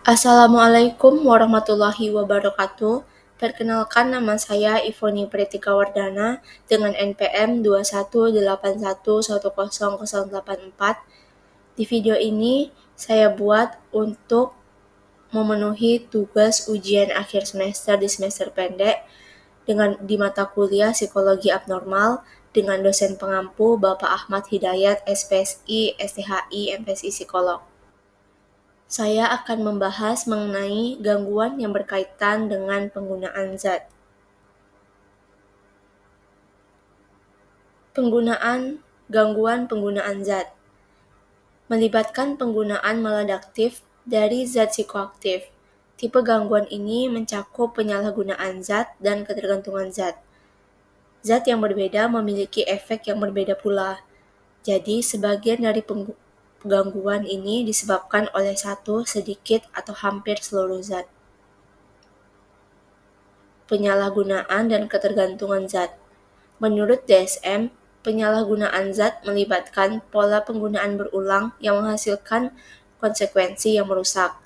Assalamualaikum warahmatullahi wabarakatuh. Perkenalkan, nama saya Ivoni Pretikawardana dengan NPM 21811010084. Di video ini saya buat untuk memenuhi tugas ujian akhir semester di semester pendek di mata kuliah Psikologi Abnormal dengan dosen pengampu Bapak Ahmad Hidayat, SPSI, STHI, MPSI Psikolog. Saya akan membahas mengenai gangguan yang berkaitan dengan penggunaan zat. Gangguan penggunaan zat melibatkan penggunaan maladaptif dari zat psikoaktif. Tipe gangguan ini mencakup penyalahgunaan zat dan ketergantungan zat. Zat yang berbeda memiliki efek yang berbeda pula. Jadi, sebagian dari gangguan ini disebabkan oleh satu, sedikit, atau hampir seluruh zat. Penyalahgunaan dan ketergantungan zat. Menurut DSM, penyalahgunaan zat melibatkan pola penggunaan berulang yang menghasilkan konsekuensi yang merusak.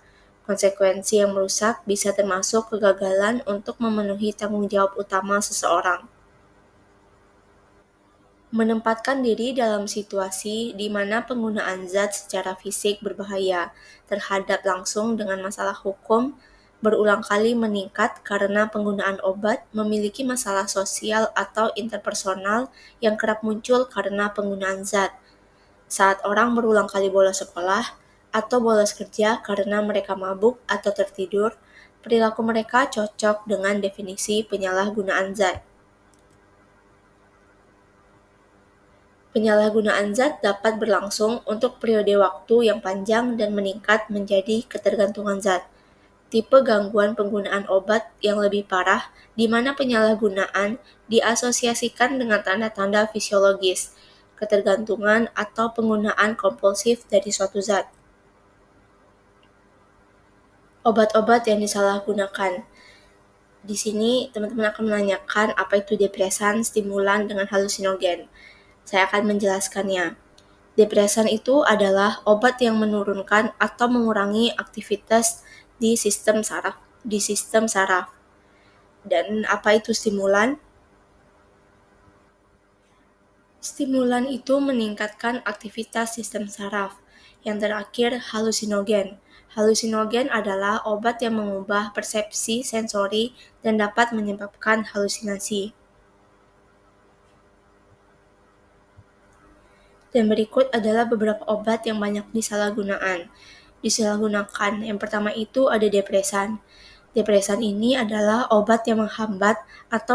Konsekuensi yang merusak bisa termasuk kegagalan untuk memenuhi tanggung jawab utama seseorang. Menempatkan diri dalam situasi di mana penggunaan zat secara fisik berbahaya terhadap langsung dengan masalah hukum berulang kali meningkat karena penggunaan obat memiliki masalah sosial atau interpersonal yang kerap muncul karena penggunaan zat. Saat orang berulang kali bolos sekolah atau bolos kerja karena mereka mabuk atau tertidur, perilaku mereka cocok dengan definisi penyalahgunaan zat. Penyalahgunaan zat dapat berlangsung untuk periode waktu yang panjang dan meningkat menjadi ketergantungan zat. Tipe gangguan penggunaan obat yang lebih parah, di mana penyalahgunaan diasosiasikan dengan tanda-tanda fisiologis, ketergantungan atau penggunaan kompulsif dari suatu zat. Obat-obat yang disalahgunakan. Di sini teman-teman akan menanyakan apa itu depresan, stimulan dengan halusinogen. Saya akan menjelaskannya. Depresan itu adalah obat yang menurunkan atau mengurangi aktivitas di sistem saraf. Dan apa itu stimulan? Stimulan itu meningkatkan aktivitas sistem saraf. Yang terakhir, halusinogen. Halusinogen adalah obat yang mengubah persepsi sensori dan dapat menyebabkan halusinasi. Dan berikut adalah beberapa obat yang banyak disalahgunakan. Yang pertama itu ada depresan. Depresan ini adalah obat yang menghambat atau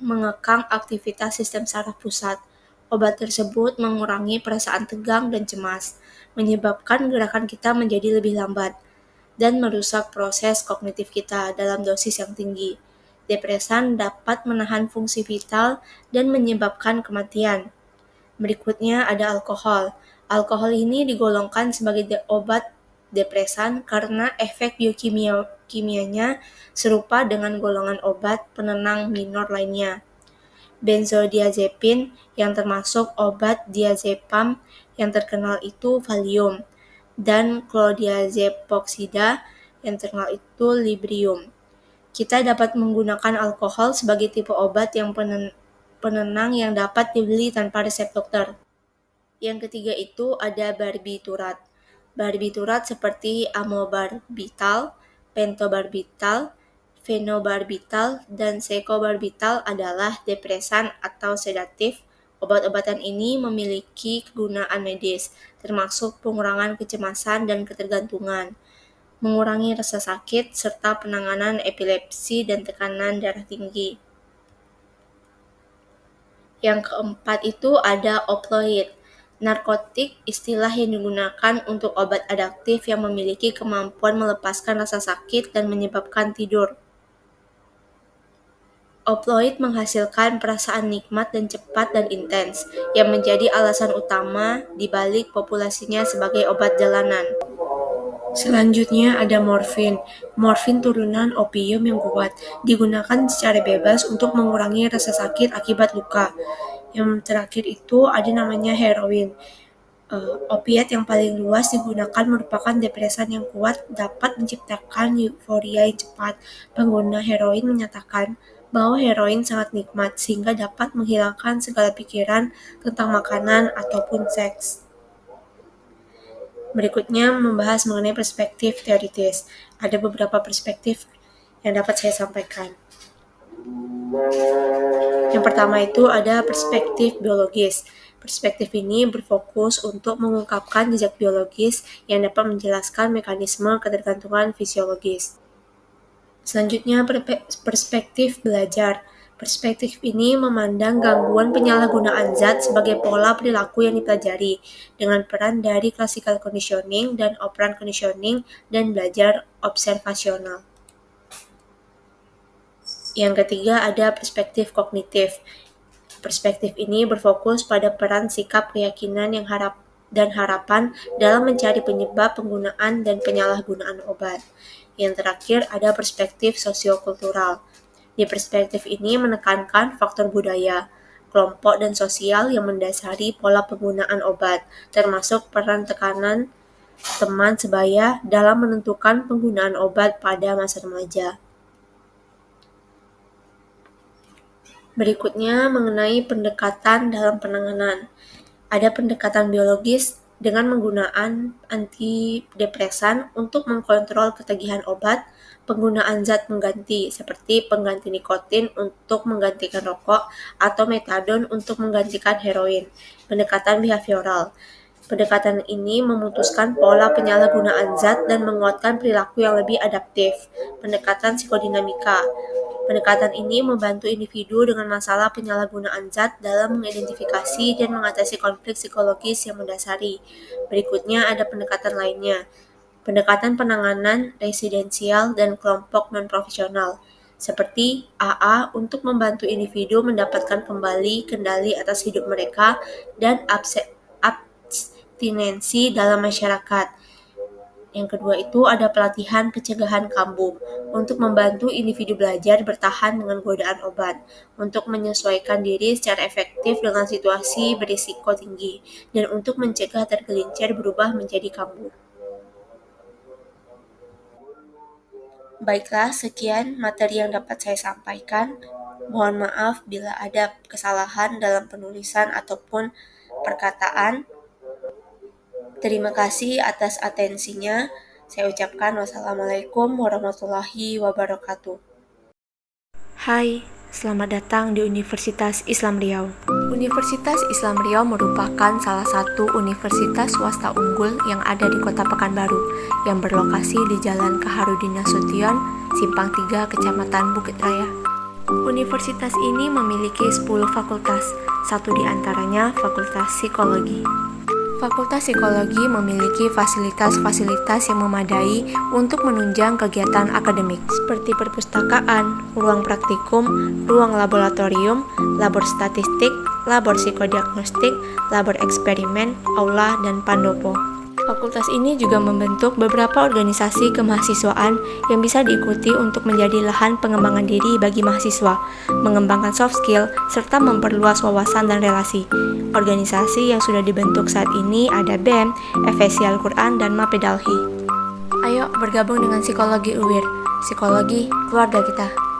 mengekang aktivitas sistem saraf pusat. Obat tersebut mengurangi perasaan tegang dan cemas, menyebabkan gerakan kita menjadi lebih lambat, dan merusak proses kognitif kita dalam dosis yang tinggi. Depresan dapat menahan fungsi vital dan menyebabkan kematian. Berikutnya ada alkohol. Alkohol ini digolongkan sebagai obat depresan karena efek biokimianya serupa dengan golongan obat penenang minor lainnya. Benzodiazepin yang termasuk obat diazepam yang terkenal itu Valium, dan klordiazepoksida yang terkenal itu Librium. Kita dapat menggunakan alkohol sebagai tipe obat yang penenang yang dapat dibeli tanpa resep dokter. Yang ketiga itu ada barbiturat. Barbiturat seperti amobarbital, pentobarbital, fenobarbital, dan secobarbital adalah depresan atau sedatif. Obat-obatan ini memiliki kegunaan medis, termasuk pengurangan kecemasan dan ketergantungan, mengurangi rasa sakit, serta penanganan epilepsi dan tekanan darah tinggi. Yang keempat itu ada opioid. Narkotik, istilah yang digunakan untuk obat adiktif yang memiliki kemampuan melepaskan rasa sakit dan menyebabkan tidur. Opioid menghasilkan perasaan nikmat dan cepat dan intens, yang menjadi alasan utama di balik populasinya sebagai obat jalanan. Selanjutnya ada morfin. Morfin turunan opium yang kuat, digunakan secara bebas untuk mengurangi rasa sakit akibat luka. Yang terakhir itu ada namanya heroin. Opiat yang paling luas digunakan merupakan depresan yang kuat dapat menciptakan euforia yang cepat. Pengguna heroin menyatakan bahwa heroin sangat nikmat sehingga dapat menghilangkan segala pikiran tentang makanan ataupun seks. Berikutnya membahas mengenai perspektif teoritis. Ada beberapa perspektif yang dapat saya sampaikan. Yang pertama itu ada perspektif biologis. Perspektif ini berfokus untuk mengungkapkan jejak biologis yang dapat menjelaskan mekanisme ketergantungan fisiologis. Selanjutnya, perspektif belajar. Perspektif ini memandang gangguan penyalahgunaan zat sebagai pola perilaku yang dipelajari dengan peran dari classical conditioning dan operant conditioning dan belajar observasional. Yang ketiga ada perspektif kognitif. Perspektif ini berfokus pada peran sikap keyakinan yang harapan dalam mencari penyebab penggunaan dan penyalahgunaan obat. Yang terakhir ada perspektif sosiokultural. Di perspektif ini menekankan faktor budaya, kelompok dan sosial yang mendasari pola penggunaan obat, termasuk peran tekanan teman sebaya dalam menentukan penggunaan obat pada masa remaja. Berikutnya mengenai pendekatan dalam penanganan. Ada pendekatan biologis dengan menggunakan antidepresan untuk mengkontrol ketagihan obat, penggunaan zat pengganti seperti pengganti nikotin untuk menggantikan rokok atau metadon untuk menggantikan heroin. Pendekatan behavioral. Pendekatan ini memutuskan pola penyalahgunaan zat dan menguatkan perilaku yang lebih adaptif. Pendekatan psikodinamika. Pendekatan ini membantu individu dengan masalah penyalahgunaan zat dalam mengidentifikasi dan mengatasi konflik psikologis yang mendasari. Berikutnya ada pendekatan lainnya. Pendekatan penanganan residensial dan kelompok non-profesional, seperti AA untuk membantu individu mendapatkan kembali kendali atas hidup mereka dan abstinensi dalam masyarakat. Yang kedua itu ada pelatihan pencegahan kambuh untuk membantu individu belajar bertahan dengan godaan obat, untuk menyesuaikan diri secara efektif dengan situasi berisiko tinggi, dan untuk mencegah tergelincir berubah menjadi kambuh. Baiklah, sekian materi yang dapat saya sampaikan. Mohon maaf bila ada kesalahan dalam penulisan ataupun perkataan. Terima kasih atas atensinya. Saya ucapkan wassalamualaikum warahmatullahi wabarakatuh. Hai, selamat datang di Universitas Islam Riau. Universitas Islam Riau merupakan salah satu universitas swasta unggul yang ada di Kota Pekanbaru, yang berlokasi di Jalan Kaharudin Nasution, Simpang 3, Kecamatan Bukit Raya. Universitas ini memiliki 10 fakultas, satu di antaranya Fakultas Psikologi. Fakultas Psikologi memiliki fasilitas-fasilitas yang memadai untuk menunjang kegiatan akademik, seperti perpustakaan, ruang praktikum, ruang laboratorium, labor statistik, labor psikodiagnostik, labor eksperimen, aula, dan pandopo. Fakultas ini juga membentuk beberapa organisasi kemahasiswaan yang bisa diikuti untuk menjadi lahan pengembangan diri bagi mahasiswa, mengembangkan soft skill, serta memperluas wawasan dan relasi. Organisasi yang sudah dibentuk saat ini ada BEM, FSI Al-Quran, dan Mapedalhi. Ayo bergabung dengan Psikologi UIR, psikologi keluarga kita.